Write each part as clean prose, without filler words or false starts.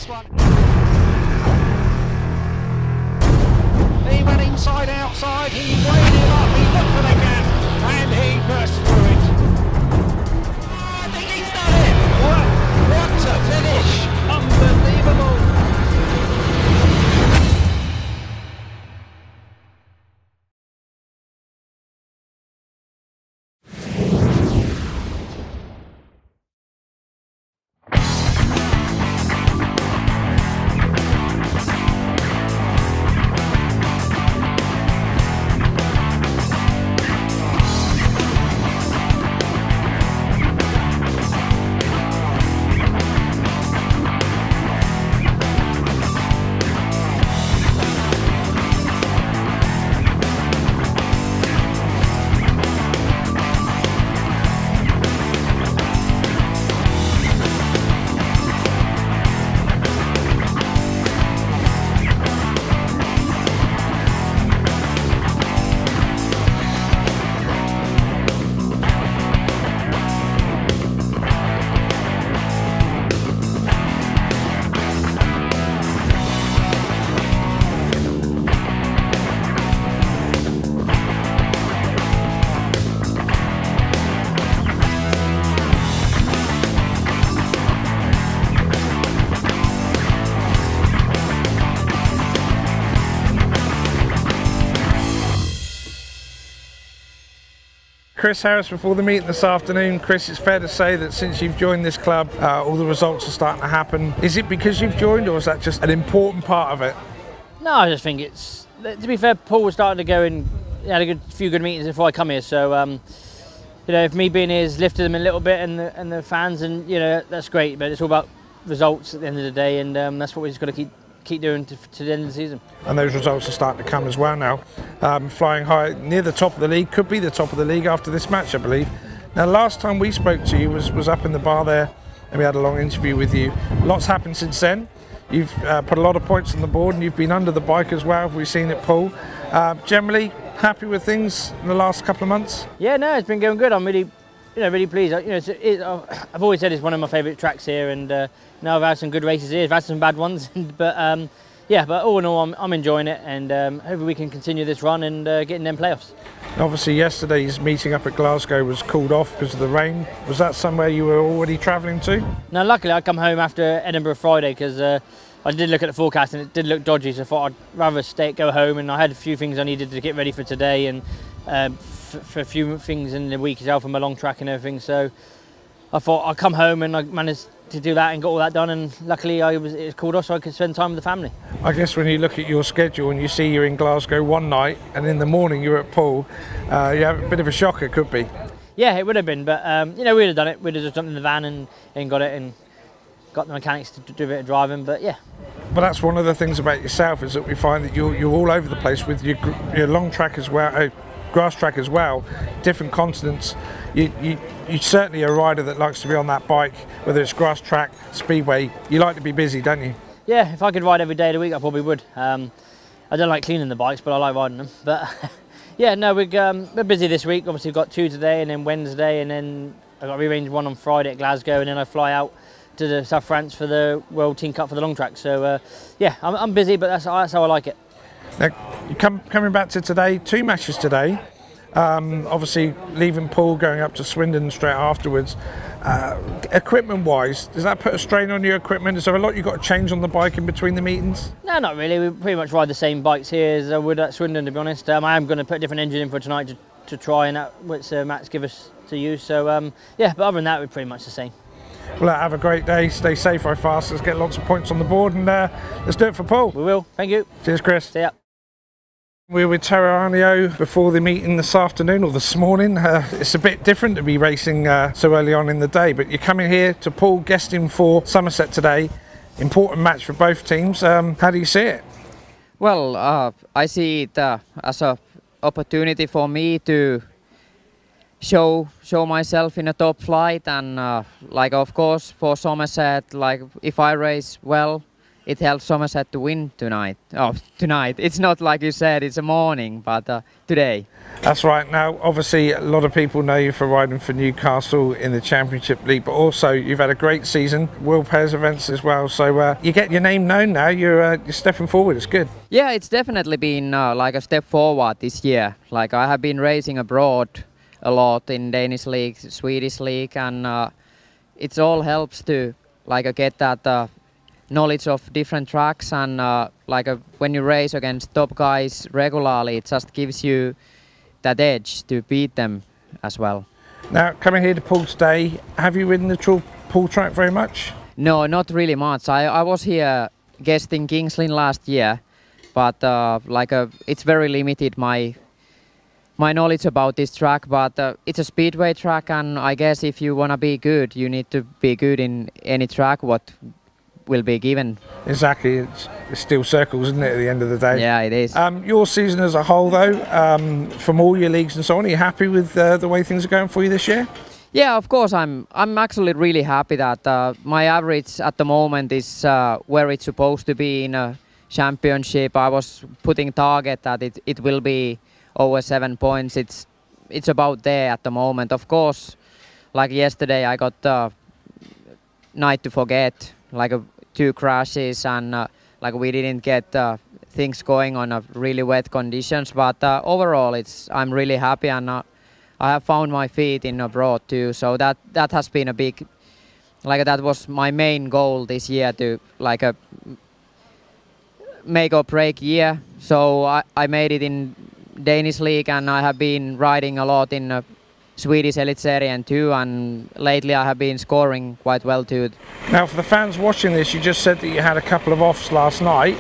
this one. He went inside, outside, he weighed him up, he looked for the gap, and he burst through it. Oh, I think he's done it! What a finish! Unbelievable! Chris Harris before the meeting this afternoon. Chris, it's fair to say that since you've joined this club, all the results are starting to happen. Is it because you've joined, or is that just an important part of it? No, I just think it's, to be fair, Paul was starting to go and he had a few good meetings before I come here, so you know, if me being here has lifted them a little bit and the fans, and you know, that's great, but it's all about results at the end of the day, and that's what we just got to keep doing to the end of the season. And those results are starting to come as well now. Flying high near the top of the league, could be the top of the league after this match, I believe. Now, last time we spoke to you was up in the bar there, and we had a long interview with you. Lots happened since then. You've put a lot of points on the board, and you've been under the bike as well. We've seen it, Poole. Generally happy with things in the last couple of months? Yeah, no, it's been going good. I'm really, really pleased. You know, I've always said it's one of my favourite tracks here, and now I've had some good races here. I've had some bad ones, but yeah, but all in all, I'm enjoying it, and hopefully we can continue this run and get in them playoffs. Obviously, yesterday's meeting up at Glasgow was called off because of the rain. Was that somewhere you were already travelling to? No, luckily I come home after Edinburgh Friday, because I did look at the forecast and it did look dodgy, so I thought I'd rather go home, and I had a few things I needed to get ready for today, and for a few things in the week as well for my long track and everything, so I thought I'd come home, and I managed to do that and got all that done, and luckily it was called off so I could spend time with the family. I guess when you look at your schedule and you see you're in Glasgow one night and in the morning you're at Poole, you have a bit of a shock, it could be. Yeah, it would have been, but you know, we'd have done it. We'd have just jumped in the van and got it, and got the mechanics to do a bit of driving, but yeah. But that's one of the things about yourself, is that we find that you're all over the place with your long track as well, grass track as well, different continents. You certainly are a rider that likes to be on that bike, whether it's grass track, speedway. You like to be busy, don't you? Yeah, if I could ride every day of the week, I probably would. I don't like cleaning the bikes, but I like riding them. But yeah, no, we're busy this week. Obviously, we've got 2 today, and then Wednesday, and then I got rearranged one on Friday at Glasgow, and then I fly out to the South France for the World Team Cup for the long track. So yeah, I'm busy, but that's how I like it. Now, coming back to today, 2 matches today. Obviously leaving Poole, going up to Swindon straight afterwards. Equipment wise, does that put a strain on your equipment? Is there a lot you've got to change on the bike in between the meetings? No, not really. We pretty much ride the same bikes here as I would at Swindon, to be honest. I am going to put a different engine in for tonight to try, and that which Matt's give us to use. So yeah, but other than that, we're pretty much the same. Well, have a great day, stay safe, ride fast, let's get lots of points on the board, and let's do it for Poole. We will, thank you. Cheers, Chris. See ya. We're with Terranio before the meeting this afternoon, or this morning. It's a bit different to be racing so early on in the day, but you're coming here to Poole, guesting for Somerset today. Important match for both teams. How do you see it? Well, I see it as an opportunity for me to show myself in a top flight, and like, of course, for Somerset, like, if I race well it helps Somerset to win tonight. Oh, tonight. It's not like you said, it's a morning, but today. That's right. Now, obviously, a lot of people know you for riding for Newcastle in the Championship League, but also you've had a great season, World Pairs events as well. So you get your name known now. You're stepping forward. It's good. Yeah, it's definitely been like a step forward this year. Like I have been racing abroad a lot in Danish league, Swedish league, and it all helps to like get that knowledge of different tracks, and when you race against top guys regularly, it just gives you that edge to beat them as well. Now, coming here to Poole today, have you ridden the Poole track very much? No, not really much. I was here guesting Kings Lynn last year, but it's very limited my knowledge about this track, but it's a speedway track, and I guess if you want to be good, you need to be good in any track what will be given. Exactly, it's still circles, isn't it, at the end of the day? Yeah, it is. Your season as a whole, though, from all your leagues and so on, are you happy with the way things are going for you this year? Yeah, of course, I'm actually really happy that my average at the moment is where it's supposed to be in a championship. I was putting target that it will be over 7 points. It's about there at the moment. Of course, like yesterday, I got night to forget, like 2 crashes, and like we didn't get things going on a really wet conditions. But overall, I'm really happy, and I have found my feet in abroad too. So that has been a big, like that was my main goal this year, to like a make or break year. So I made it in Danish league, and I have been riding a lot in Swedish Elitserien too, and lately I have been scoring quite well too. Now, for the fans watching this, you just said that you had a couple of offs last night.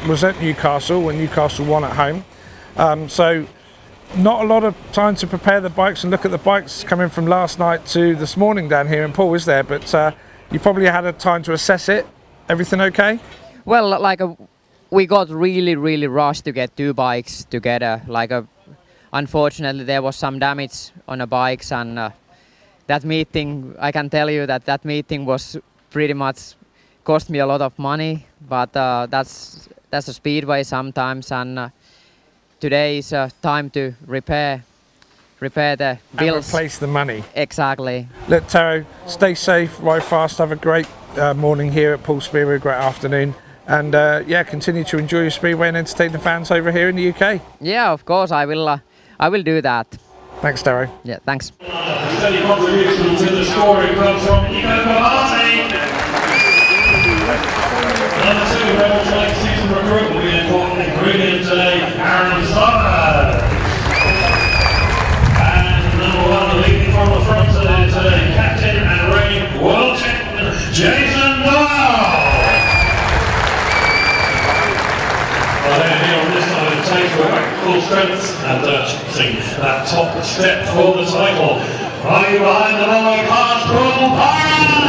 Was at Newcastle when Newcastle won at home. So not a lot of time to prepare the bikes and look at the bikes coming from last night to this morning down here in Poole, is there? But you probably had a time to assess it. Everything okay? Well, we got really rushed to get 2 bikes together. Unfortunately, there was some damage on the bikes, and that meeting, I can tell you that meeting was pretty much cost me a lot of money. But that's a speedway sometimes, and today is time to repair the bills. And replace the money. Exactly. Look, Taro, stay safe, ride fast, have a great morning here at Poole Speedway, great afternoon. And yeah, continue to enjoy your speedway and entertain the fans over here in the UK. Yeah, of course, I will do that. Thanks, Taro. Yeah, thanks. Steady contribution to the scoring comes from Ivo Galati. Number 2, Rebels late season recruit, will be an important ingredient today, Aaron Summers. And number 1, the leading from the front today, captain and reigning world champion, Jason Doyle. Here on this side of the table, back full strength and chasing that top step for the title. Running behind the long cars, Poole Pirates!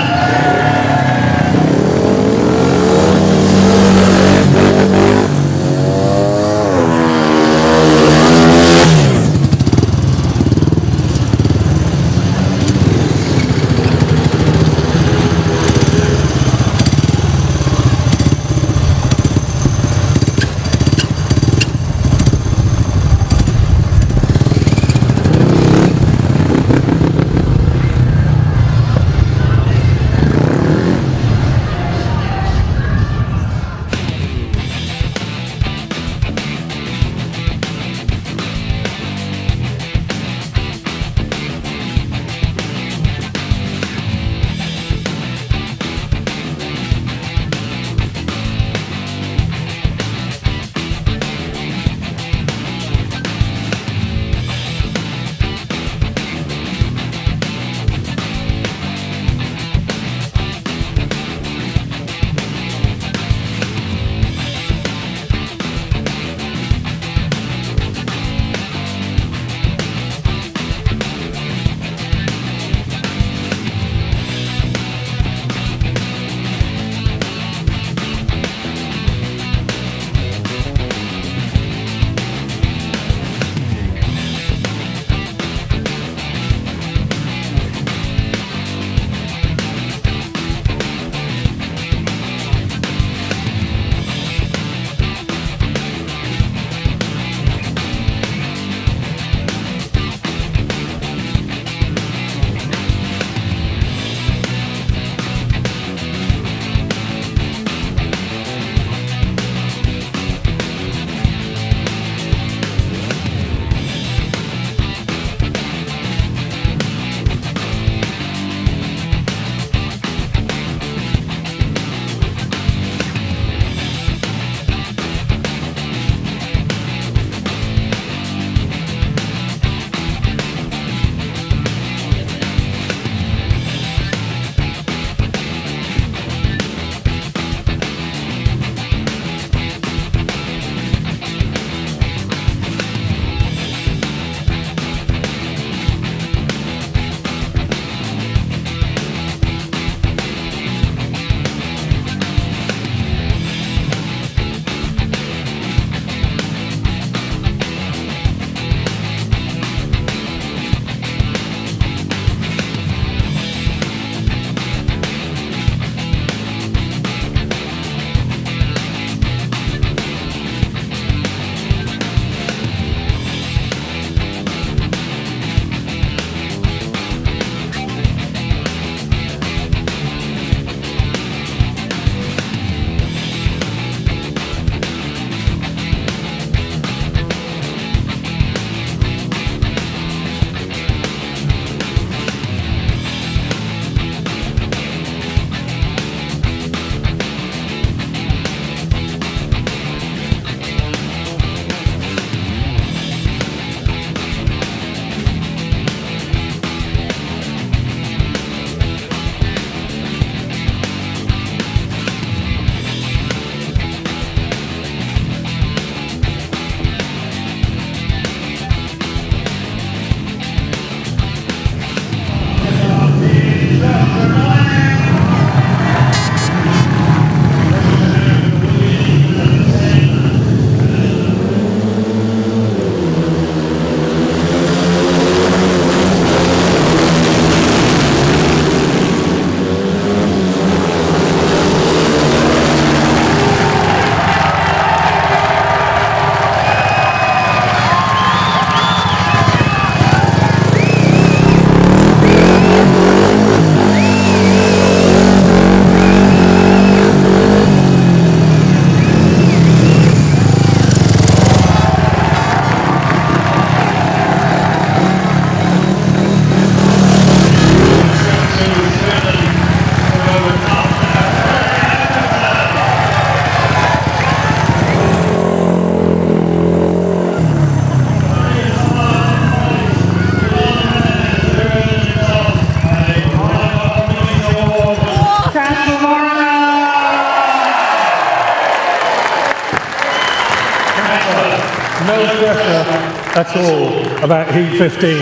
That's all about Heat 15.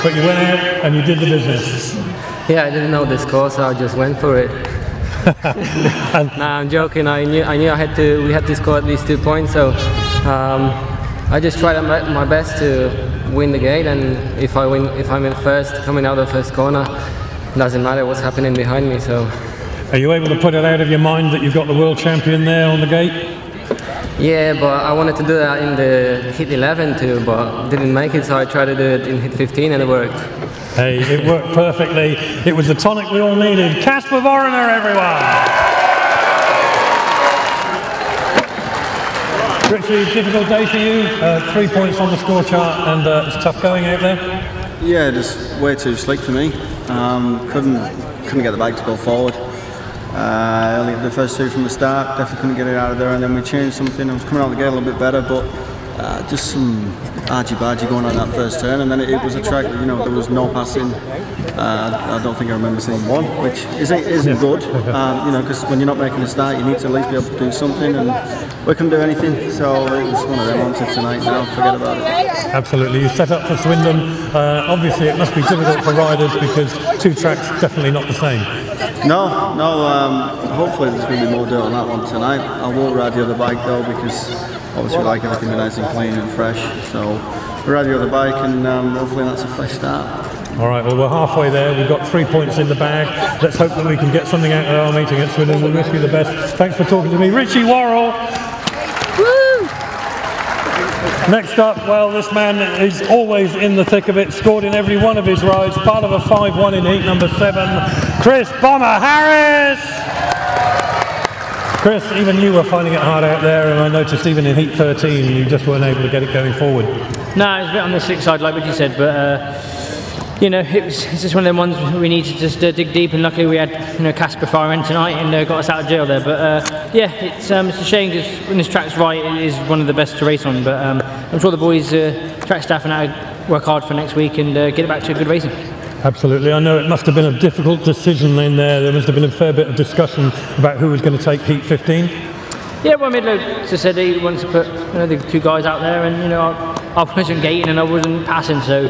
But you went out and you did the business. Yeah, I didn't know the score, so I just went for it. Nah, I'm joking. I knew we had to score at least 2 points, so I just tried my best to win the gate, and if I'm in first, coming out of first corner, doesn't matter what's happening behind me. So, are you able to put it out of your mind that you've got the world champion there on the gate? Yeah, but I wanted to do that in the hit 11 too, but didn't make it, so I tried to do it in hit 15 and it worked. Hey, it worked perfectly. It was the tonic we all needed. Casper Voriner, everyone! Richie, difficult day for you. 3 points on the score chart, and it's tough going out there. Yeah, just way too slick for me. Couldn't get the bike to go forward. Only the first two from the start, definitely couldn't get it out of there, and then we changed something. I was coming out of the gate a little bit better, but just some argy-bargy going on that first turn, and then it was a track, you know, there was no passing. I don't think I remember seeing one, which isn't good, you know, because when you're not making a start, you need to at least be able to do something, and we couldn't do anything, so it was one of them ones. Tonight now, forget about it. Absolutely. You set up for Swindon. Obviously, it must be difficult for riders because two tracks definitely not the same. No. Hopefully there's going to be more dirt on that one tonight. I won't ride the other bike though, because obviously we like everything nice and clean and fresh. So we'll ride the other bike, and hopefully that's a fresh start. All right, well, we're halfway there. We've got 3 points in the bag. Let's hope that we can get something out of our meeting at Swindon. We'll wish you the best. Thanks for talking to me. Richie Worrell. Woo! Next up, well, this man is always in the thick of it, scored in every one of his rides, part of a 5-1 in heat number 7, Chris Bomber Harris! Chris, even you were finding it hard out there, and I noticed even in heat 13 you just weren't able to get it going forward. No, it was a bit on the slick side, like what you said, but you know, it's just one of them ones we need to just dig deep, and luckily we had, you know, Casper firing tonight and got us out of jail there. But yeah, it's a shame because when this track's right, it is one of the best to race on. But I'm sure the boys, track staff, and I work hard for next week and get it back to a good racing. Absolutely. I know it must have been a difficult decision in there. There must have been a fair bit of discussion about who was going to take heat 15. Yeah, well, Midlow just said he wanted to put, you know, the two guys out there, and you know, I wasn't gating and I wasn't passing, so you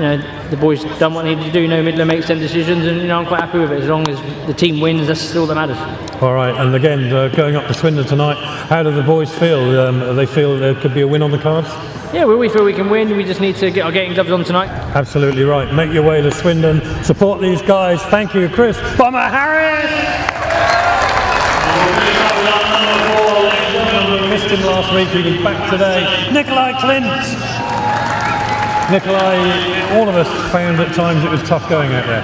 know, the boys done what they needed to do. You know, Midlow makes them decisions, and you know, I'm quite happy with it. As long as the team wins, that's all that matters. All right, and again, going up to Swindon tonight, how do the boys feel? They feel there could be a win on the cards? Yeah, well, we feel we can win. We just need to get our gating gloves on tonight. Absolutely right. Make your way to Swindon. Support these guys. Thank you, Chris Bomber Harris. We missed him last week. He was back today. Nikolai Clint. Nikolai, all of us found at times it was tough going out there.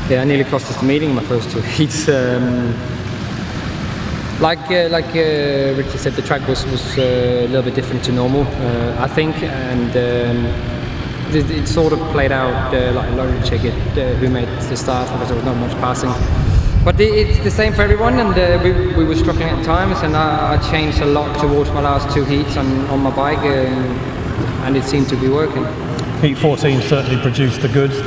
Yeah, I nearly cost us the meeting in my first two heats. Like Richie said, the track was a little bit different to normal, I think, and it sort of played out like a lottery ticket who made the start, because there was not much passing. But it's the same for everyone, and we were struggling at times, and I changed a lot towards my last two heats on my bike, and it seemed to be working. Heat 14 certainly produced the goods.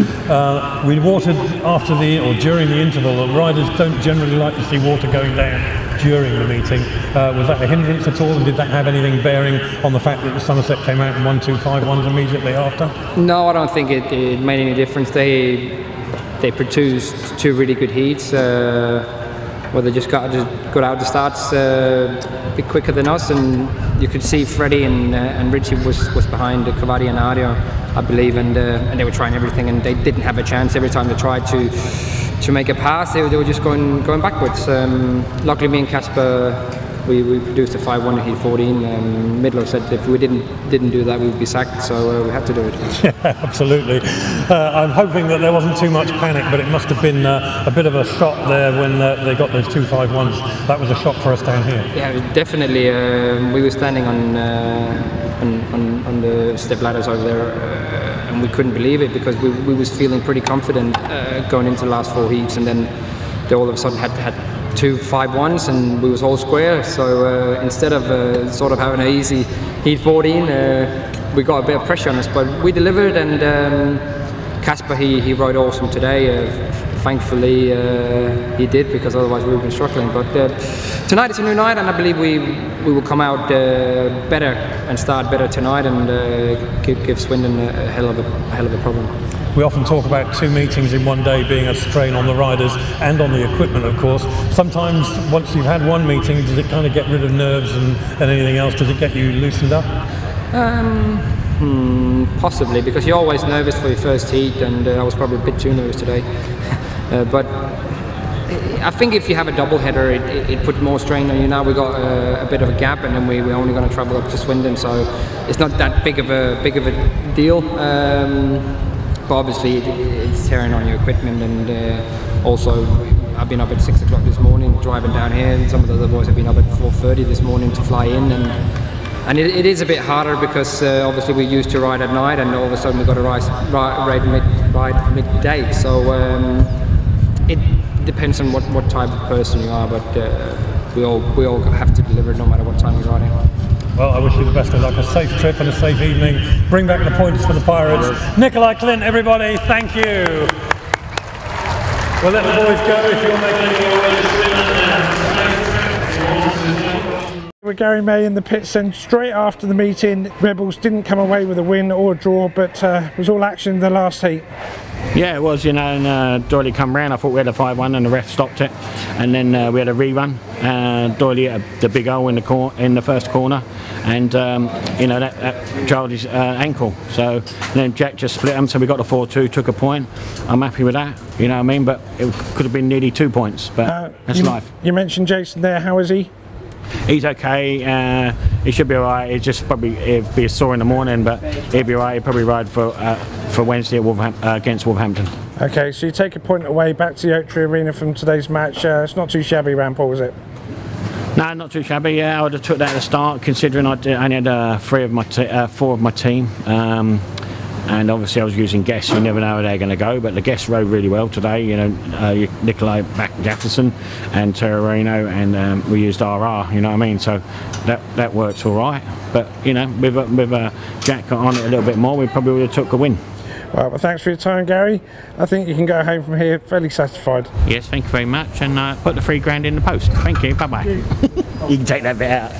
We watered after during the interval. Riders don't generally like to see water going down during the meeting. Was that a hindrance at all, and did that have anything bearing on the fact that the Somerset came out in 1-2-5-1s immediately after? No, I don't think it made any difference. They produced two really good heats. Well, they just got out the starts a bit quicker than us, and you could see Freddie and Richie was behind Cavati and Adio, I believe, and they were trying everything, and they didn't have a chance. Every time they tried to make a pass, they were just going backwards. Luckily, me and Casper, we produced a 5-1 in heat 14. Midlow said if we didn't do that, we would be sacked, so we had to do it. Yeah, absolutely. I'm hoping that there wasn't too much panic, but it must have been a bit of a shock there when they got those 2 5-1s. That was a shock for us down here. Yeah, definitely. We were standing on the step ladders over there, and we couldn't believe it, because we was feeling pretty confident going into the last 4 heats, and then they all of a sudden had 2 5-1s, and we was all square. So instead of sort of having an easy heat 14, we got a bit of pressure on us, but we delivered, and Casper he rode awesome today. thankfully he did, because otherwise we would have been struggling. But tonight is a new night, and I believe we will come out better and start better tonight, and give Swindon a hell of a problem. We often talk about 2 meetings in one day being a strain on the riders and on the equipment, of course. Sometimes once you've had one meeting, does it kind of get rid of nerves and anything else? Does it get you loosened up? Possibly, because you're always nervous for your first heat, and I was probably a bit too nervous today. But I think if you have a double header, it puts more strain on you. Now we got a bit of a gap, and then we're only going to travel up to Swindon, so it's not that big of a deal. But obviously it's tearing on your equipment, and also I've been up at 6 o'clock this morning driving down here, and some of the other boys have been up at 4:30 this morning to fly in, and it is a bit harder because obviously we used to ride at night, and all of a sudden we've got to ride midday. So it depends on what type of person you are, but we all have to deliver no matter what time you're riding. Well, I wish you the best of luck, a safe trip and a safe evening. Bring back the points for the Pirates. Nikolai, Clint, everybody, thank you. We'll let the boys go if you're making your way to Swindon. With Gary May in the pits, and straight after the meeting, Rebels didn't come away with a win or a draw, but it was all action in the last heat. Yeah, it was, you know, and Doyley come round. I thought we had a 5-1 and the ref stopped it, and then we had a rerun. Doyley had the big hole in the first corner, and you know, that jarred his ankle. So then Jack just split them, so we got the 4-2, took a point. I'm happy with that, you know what I mean, but it could have been nearly 2 points, but that's life. You mentioned Jason there, how is he? He's okay, he should be alright. He'll just probably be sore in the morning, but he'll be alright. He'll probably ride for Wednesday at against Wolverhampton. Okay, so you take a point away back to the Oaktree Arena from today's match. It's not too shabby, Rampol, is it? No, not too shabby. Yeah, I would have took that at the start, considering I only had 4 of my team. And obviously I was using guests. You never know how they're going to go, but the guests rode really well today. You know, Nikolai Jefferson and Terrarino, and we used RR. You know what I mean? So that works all right. But you know, with Jack on it a little bit more, we probably would have took a win. Well, thanks for your time, Gary. I think you can go home from here fairly satisfied. Yes, thank you very much, and put the £3 in the post. Thank you. Bye bye. You can take that bit out.